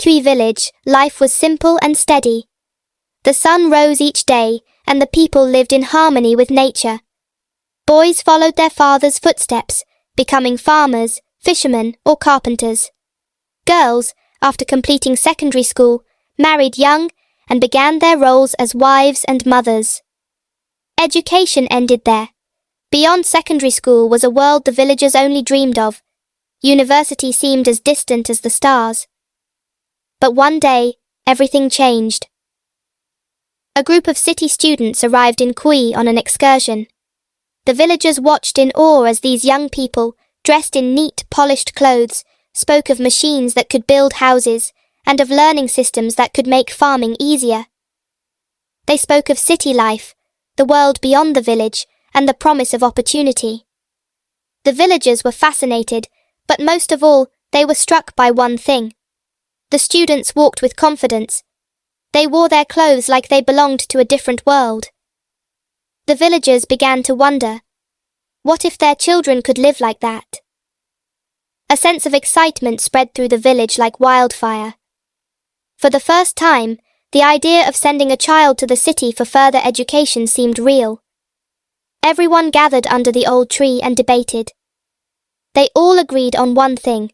Kui village, life was simple and steady. The sun rose each day, and the people lived in harmony with nature. Boys followed their father's footsteps, becoming farmers, fishermen, or carpenters. Girls, after completing secondary school, married young and began their roles as wives and mothers. Education ended there. Beyond secondary school was a world the villagers only dreamed of. University seemed as distant as the stars. But one day, everything changed. A group of city students arrived in Kui on an excursion. The villagers watched in awe as these young people, dressed in neat, polished clothes, spoke of machines that could build houses and of learning systems that could make farming easier. They spoke of city life, the world beyond the village, and the promise of opportunity. The villagers were fascinated, but most of all, they were struck by one thing. The students walked with confidence. They wore their clothes like they belonged to a different world. The villagers began to wonder, what if their children could live like that? A sense of excitement spread through the village like wildfire. For the first time, the idea of sending a child to the city for further education seemed real. Everyone gathered under the old tree and debated. They all agreed on one thing.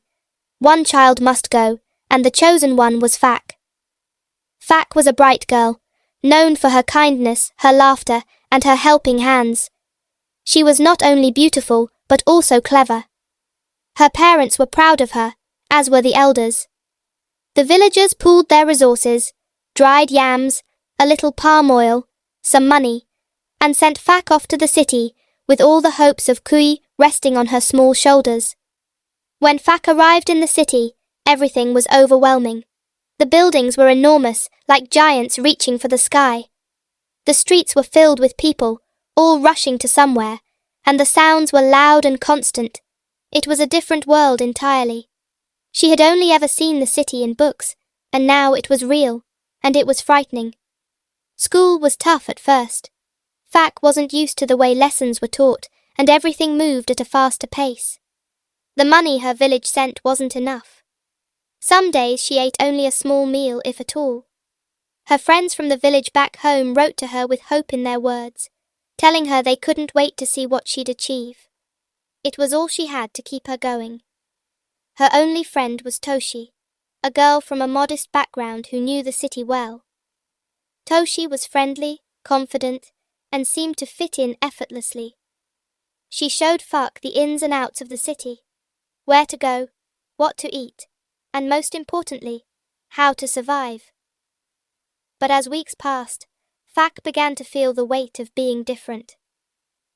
One child must go, and the chosen one was Fak. Fak was a bright girl, known for her kindness, her laughter, and her helping hands. She was not only beautiful, but also clever. Her parents were proud of her, as were the elders. The villagers pooled their resources, dried yams, a little palm oil, some money, and sent Fak off to the city with all the hopes of Kui resting on her small shoulders. When Fak arrived in the city, everything was overwhelming. The buildings were enormous, like giants reaching for the sky. The streets were filled with people, all rushing to somewhere, and the sounds were loud and constant. It was a different world entirely. She had only ever seen the city in books, and now it was real, and it was frightening. School was tough at first. Fak wasn't used to the way lessons were taught, and everything moved at a faster pace. The money her village sent wasn't enough. Some days she ate only a small meal, if at all. Her friends from the village back home wrote to her with hope in their words, telling her they couldn't wait to see what she'd achieve. It was all she had to keep her going. Her only friend was Toshi, a girl from a modest background who knew the city well. Toshi was friendly, confident, and seemed to fit in effortlessly. She showed Fak the ins and outs of the city, where to go, what to eat, and most importantly, how to survive. But as weeks passed, Fak began to feel the weight of being different.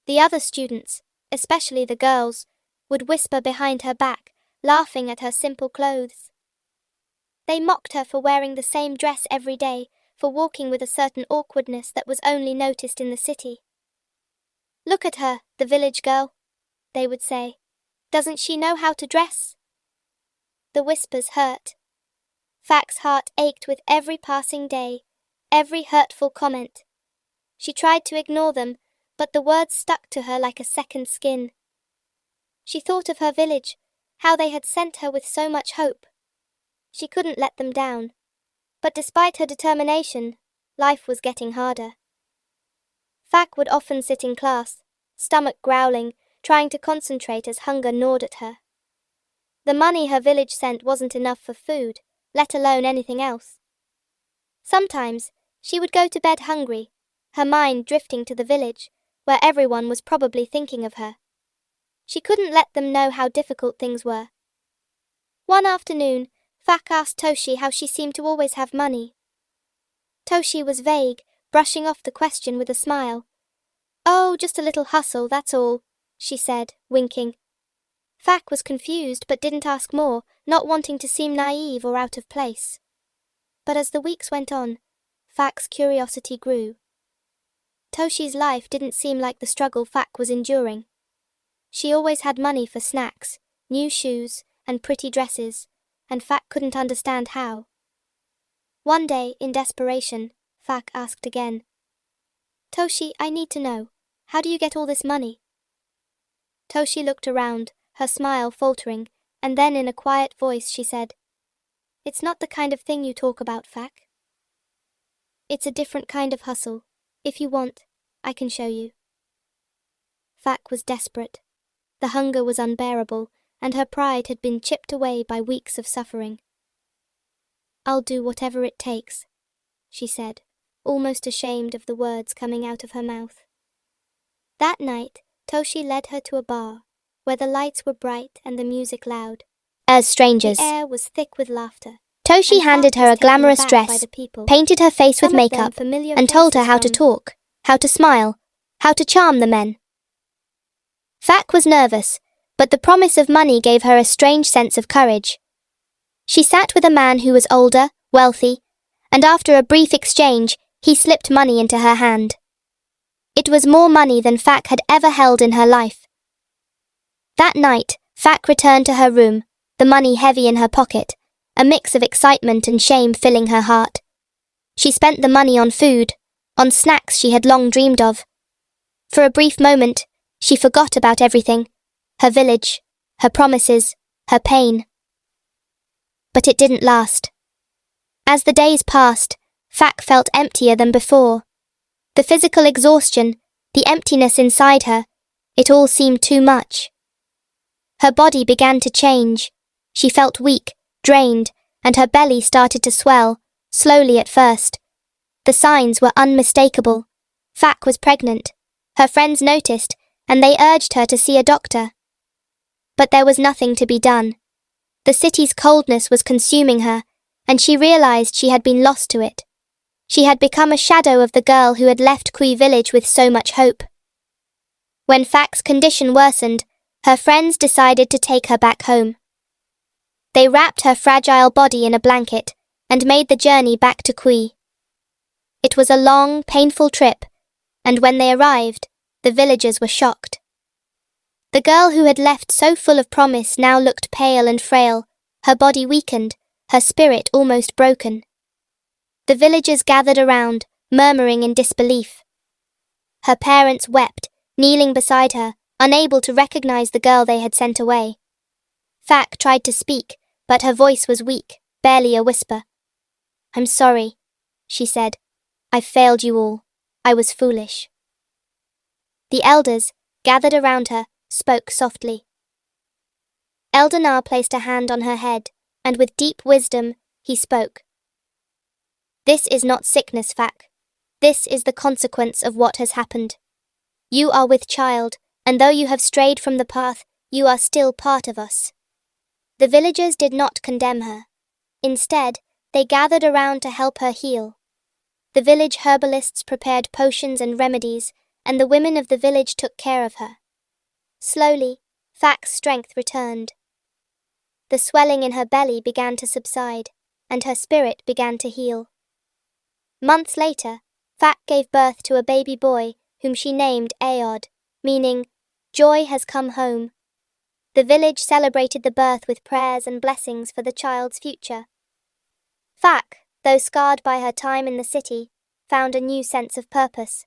The other students, especially the girls, would whisper behind her back, laughing at her simple clothes. They mocked her for wearing the same dress every day, for walking with a certain awkwardness that was only noticed in the city. "Look at her, the village girl," they would say. "Doesn't she know how to dress?" The whispers hurt. Fak's heart ached with every passing day, every hurtful comment. She tried to ignore them, but the words stuck to her like a second skin. She thought of her village, how they had sent her with so much hope. She couldn't let them down. But despite her determination, life was getting harder. Fak would often sit in class, stomach growling, trying to concentrate as hunger gnawed at her. The money her village sent wasn't enough for food, let alone anything else. Sometimes she would go to bed hungry, her mind drifting to the village, where everyone was probably thinking of her. She couldn't let them know how difficult things were. One afternoon, Fak asked Toshi how she seemed to always have money. Toshi was vague, brushing off the question with a smile. "Oh, just a little hustle, that's all," she said, winking. Fak was confused but didn't ask more, not wanting to seem naive or out of place. But as the weeks went on, Fak's curiosity grew. Toshi's life didn't seem like the struggle Fak was enduring. She always had money for snacks, new shoes, and pretty dresses, and Fak couldn't understand how. One day, in desperation, Fak asked again, "Toshi, I need to know, how do you get all this money?" Toshi looked around, her smile faltering, and then in a quiet voice she said, It's not the kind of thing you talk about, Fac. It's a different kind of hustle. If you want, I can show you. Fac was desperate. The hunger was unbearable, and her pride had been chipped away by weeks of suffering. I'll do whatever it takes, she said, almost ashamed of the words coming out of her mouth. That night, Toshi led her to a bar, where the lights were bright and the music loud. As strangers, the air was thick with laughter. Toshi handed her a glamorous dress, painted her face with makeup, and told her how to talk, how to smile, how to charm the men. Fac was nervous, but the promise of money gave her a strange sense of courage. She sat with a man who was older, wealthy, and after a brief exchange, he slipped money into her hand. It was more money than Fac had ever held in her life. That night, Fac returned to her room, the money heavy in her pocket, a mix of excitement and shame filling her heart. She spent the money on food, on snacks she had long dreamed of. For a brief moment, she forgot about everything, her village, her promises, her pain. But it didn't last. As the days passed, Fac felt emptier than before. The physical exhaustion, the emptiness inside her, it all seemed too much. Her body began to change. She felt weak, drained, and her belly started to swell, slowly at first. The signs were unmistakable. Fac was pregnant. Her friends noticed, and they urged her to see a doctor. But there was nothing to be done. The city's coldness was consuming her, and she realized she had been lost to it. She had become a shadow of the girl who had left Kui village with so much hope. When Fac's condition worsened, her friends decided to take her back home. They wrapped her fragile body in a blanket and made the journey back to Kui. It was a long, painful trip, and when they arrived, the villagers were shocked. The girl who had left so full of promise now looked pale and frail, her body weakened, her spirit almost broken. The villagers gathered around, murmuring in disbelief. Her parents wept, kneeling beside her, unable to recognize the girl they had sent away. Fac tried to speak, but her voice was weak, barely a whisper. "I'm sorry," she said. "I've failed you all. I was foolish." The elders, gathered around her, spoke softly. Elder Na placed a hand on her head, and with deep wisdom, he spoke. "This is not sickness, Fac. This is the consequence of what has happened. You are with child, and though you have strayed from the path, you are still part of us." The villagers did not condemn her. Instead, they gathered around to help her heal. The village herbalists prepared potions and remedies, and the women of the village took care of her. Slowly, Fac's strength returned. The swelling in her belly began to subside, and her spirit began to heal. Months later, Fac gave birth to a baby boy whom she named Aod, meaning, "Joy has come home." The village celebrated the birth with prayers and blessings for the child's future. Fac, though scarred by her time in the city, found a new sense of purpose.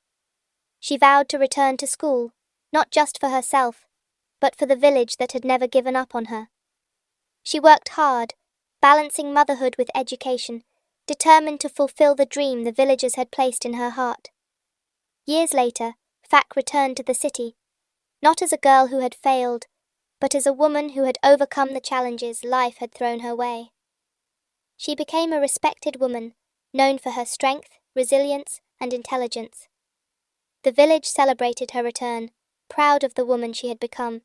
She vowed to return to school, not just for herself, but for the village that had never given up on her. She worked hard, balancing motherhood with education, determined to fulfill the dream the villagers had placed in her heart. Years later, Fac returned to the city, not as a girl who had failed, but as a woman who had overcome the challenges life had thrown her way. She became a respected woman, known for her strength, resilience, and intelligence. The village celebrated her return, proud of the woman she had become,